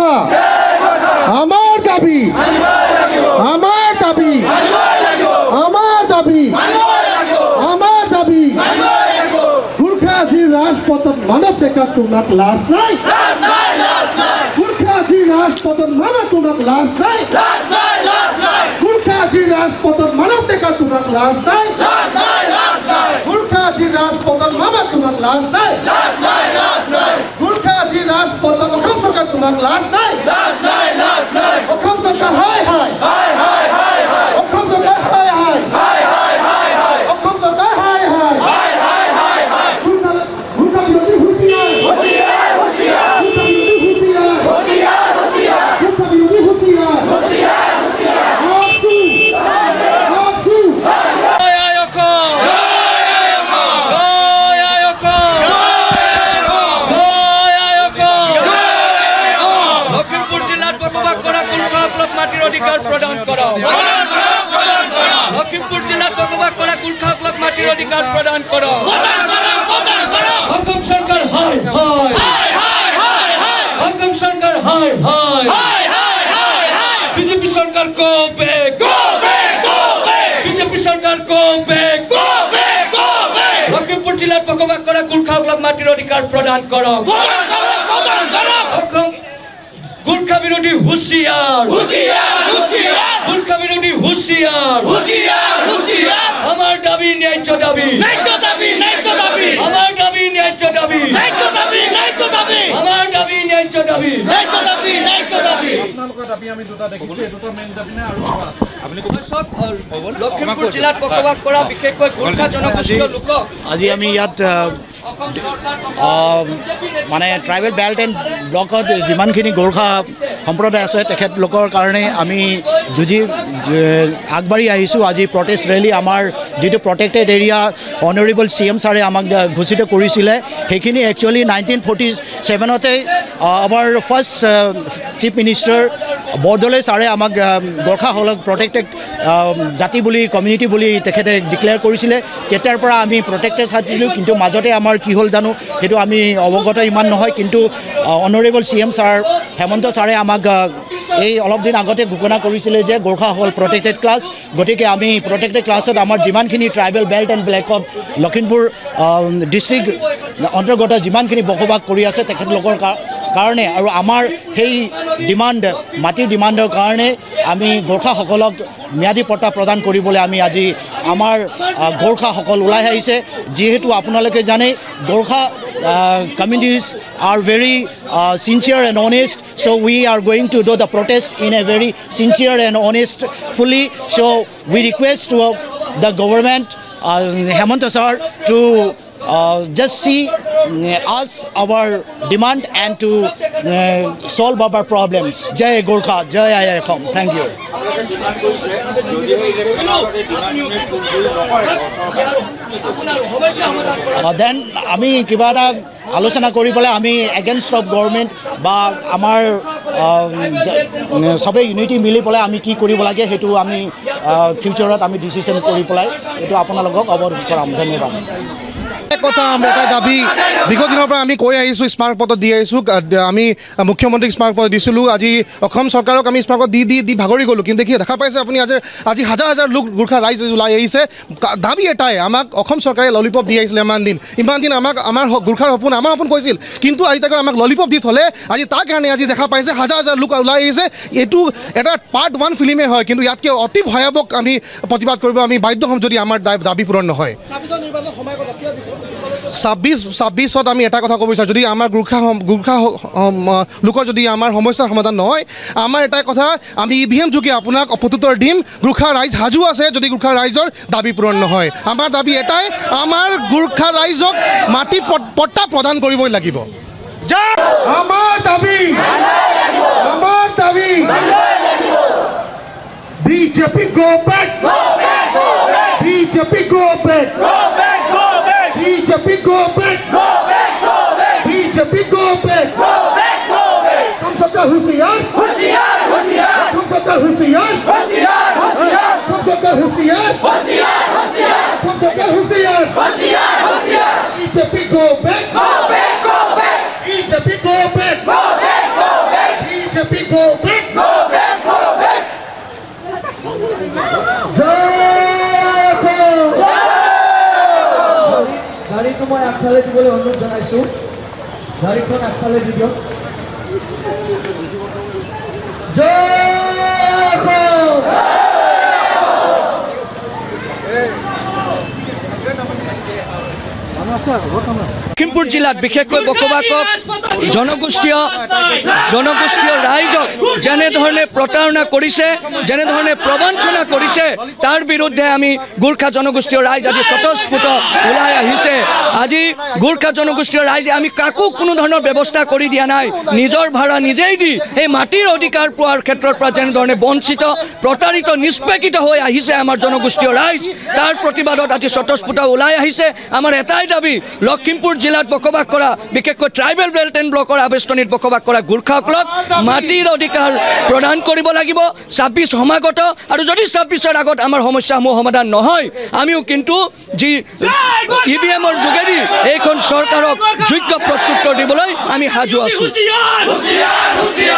কথা আমার দাবি আমার দাবি আমার দাবি আমার দাবি গুর্খাজি রাজপথন মানব দেখার তোমার লাশ নাই গুর্খাজি রাজপথন মানব তোমার লাশ নাই গুর্খাজি রাজপথন মানব দেখার তোমার লাশ নাই গুর্খাজি রাজপথন মানব তোমার লাশ নাই গুর্খাজি রাজপথন অসম সরকার তোমার লাশ নাই অসম সরকার হায় হায় অসম সরকার হায় হায় অসম সরকার হায় হায় গুর্খা বিরোধী হুঁশিয়ার গুর্খা বিরোধী হুঁশিয়ার আকসু লখিমপুর জেলার বসবাস করা গুর্খা ক্লাব মাটির অধিকার প্রদান করো লখিমপুর জেলার বসবাস করা গুর্খা ক্লাব মাটির অধিকার প্রদান করো অসম সরকার হায় হায় অসম সরকার হায় হায় বিজেপি সরকার গো ব্যাক বিজেপি সরকার গো ব্যাক লখিমপুর জেলার বসবাস করা গুর্খা ক্লাব মাটির অধিকার প্রদান করো গুর্খা বিরোধী হুঁশিয়ার গুর্খা বিরোধী হুঁশিয়ার আমার দাবি ন্যায্য দাবি আমার দাবি ন্যায্য দাবি আমার দাবি ন্যায্য দাবি লখিমপুৰ জিলাত বসবাস কৰা বিশেষকৈ গুৰ্খা জনগোষ্ঠীয় লোকক আজি আমি ইয়াত মানে ট্ৰাইবেল বেল্ট এণ্ড ব্লকত যিমানখিনি গোৰ্খা সম্প্ৰদায় আছে তেখেতলোকৰ কাৰণে আমি যুঁজি আগবাঢ়ি আহিছোঁ। আজি প্ৰটেষ্ট ৰেলী আমাৰ যিটো প্ৰটেক্টেড এৰিয়া অনাৰেবল CM ছাৰে আমাক ঘোষিত কৰিছিলে সেইখিনি একচুৱেলি 1947 আমাৰ ফাৰ্ষ্ট চিফ মিনিষ্টাৰ বৰদলৈ ছাৰে আমাক গোৰ্খাসকলক প্ৰটেক্টেড জাতি বুলি কমিউনিটি বুলি তেখেতে ডিক্লেয়াৰ কৰিছিলে। তেতিয়াৰ পৰা আমি প্ৰটেক্টেড চাইছিলোঁ, কিন্তু মাজতে আমাৰ কি হ'ল জানো সেইটো আমি অৱগত ইমান নহয়। কিন্তু অনাৰেবল CM ছাৰ হেমন্ত ছাৰে আমাক এই অলপ দিন আগতে ঘোষণা কৰিছিলে যে গোৰ্খাসকল প্ৰটেক্টেড ক্লাছ, গতিকে আমি প্ৰটেক্টেড ক্লাছত আমাৰ যিমানখিনি ট্ৰাইবেল বেল্ট এণ্ড ব্লেকত লখিমপুৰ ডিষ্ট্ৰিক্ট অন্তৰ্গত যিমানখিনি বসবাস কৰি আছে তেখেতলোকৰ কাৰণে আৰু আমাৰ সেই ডিমাণ্ড মাটিৰ ডিমাণ্ডৰ কাৰণে আমি গোৰ্খাসকলক ম্যাদী পট্টা প্ৰদান কৰিবলৈ আমি আজি আমাৰ গোৰ্খাসকল ওলাই আহিছে। যিহেতু আপোনালোকে জানে Gorkha communities are very sincere and honest, so we are going to do the protest in a very sincere and honest fully. So we request to the government, Hemanta sir, to just see us our demand and to solve our problems. Jai Gorkha, Jai Ayakam. Thank you. Then আমি কিবা এটা আলোচনা কৰি পেলাই আমি against of government বা আমাৰ সবেই ইউনিটি মিলি পেলাই আমি কি কৰিব লাগে সেইটো আমি ফিউচাৰত আমি ডিচিশ্যন কৰি পেলাই এইটো আপোনালোকক অৱগত কৰাম। ধন্যবাদ। কথা আমৰা এটা দাবি দীৰ্ঘদিনেৰ পৰা আমি কৈ আহিছোঁ, স্মাৰকপত্ৰ দি আহিছোঁ। আমি মুখ্যমন্ত্ৰীক স্মাৰকপত্ৰ দিছিলোঁ, আজি অসম চৰকাৰক আমি স্মাৰকপত্ৰ দি ভাগৰি গ'লোঁ। কিন্তু কি দেখা পাইছে আপুনি, আজি হাজাৰ হাজাৰ লোক গোৰ্খা ৰাইজ ওলাই আহিছে। দাবী এটাই, আমাক অসম চৰকাৰে ললিপপ দি আহিছিলে ইমান দিন আমাক আমাৰ গোৰ্খাৰ সপোন আমাৰ সপোন কৈছিল, কিন্তু আজি তাক আমাক ললিপপ দি থ'লে। আজি তাৰ কাৰণে আজি দেখা পাইছে হাজাৰ হাজাৰ লোক ওলাই আহিছে। এইটো এটা পাৰ্ট 1 ফিল্মে হয়, কিন্তু ইয়াতকৈ অতি ভয়াৱহ আমি প্ৰতিবাদ কৰিব আমি বাধ্য হ'ম যদি আমাৰ দাবী পূৰণ নহয়। 26ত আমি এটা কথা ক'ব বিচাৰোঁ, যদি আমাৰ গোৰ্খা লোকৰ যদি আমাৰ সমস্যাৰ সমাধান নহয়, আমাৰ এটাই কথা, আমি EVM যোগে আপোনাক প্ৰত্যুত্তৰ দিম। গোৰ্খা ৰাইজ সাজু আছে যদি গোৰ্খা ৰাইজৰ দাবী পূৰণ নহয়। আমাৰ দাবী এটাই, আমাৰ গোৰ্খা ৰাইজক মাটি পট্টা প্ৰদান কৰিবই লাগিব। আমাৰ দাবী BJP go back, BJP go back, BJP go back, BJP go back, हम सबका होशियार, हम सबका होशियार, हम सबका होशियार, हम सबका होशियार, BJP go back, BJP go back, BJP go back. জয় অসম। গাড়ীটো মই আগফালে দিবলৈ অনুৰোধ জনাইছোঁ। গাড়ীখন আগফালে দি দিয়ক। জয় অসম। লখিমপুৰ জিলাত বিশেষকৈ বসবাসক জনগোষ্ঠীয় ৰাইজক যেনেধৰণে প্ৰতাৰণা কৰিছে, যেনেধৰণে প্ৰবঞ্চনা কৰিছে, তাৰ বিৰুদ্ধে আমি গোৰ্খা জনগোষ্ঠীয় ৰাইজ আজি স্বতঃস্ফূৰ্ত ওলাই আহিছে। আজি গোৰ্খা জনগোষ্ঠীয় ৰাইজে আমি কাকো কোনো ধৰণৰ ব্যৱস্থা কৰি দিয়া নাই, নিজৰ ভাড়া নিজেই দি এই মাটিৰ অধিকাৰ পোৱাৰ ক্ষেত্ৰৰ পৰা যেনেধৰণে বঞ্চিত, প্ৰতাৰিত, নিষ্পেষিত হৈ আহিছে আমাৰ জনগোষ্ঠীয় ৰাইজ, তাৰ প্ৰতিবাদত আজি স্বতঃস্ফূৰ্ত ওলাই আহিছে। আমাৰ এটাই দাবী, লখিমপুৰ জিলাত বসবাস কৰা বিশেষকৈ ট্ৰাইবেল বেল্ট এণ্ড ব্লকৰ আৱেষ্টনীত বসবাস কৰা গোৰ্খাসকলক মাটিৰ অধিকাৰ প্ৰদান কৰিব লাগিব। 26 সমাগত, আৰু যদি 26ৰ আগত আমাৰ সমস্যাসমূহ সমাধান নহয়, আমিও কিন্তু যি EVM-ৰ যোগেদি এইখন চৰকাৰক যোগ্য প্ৰত্যুত্তৰ দিবলৈ আমি সাজু আছোঁ।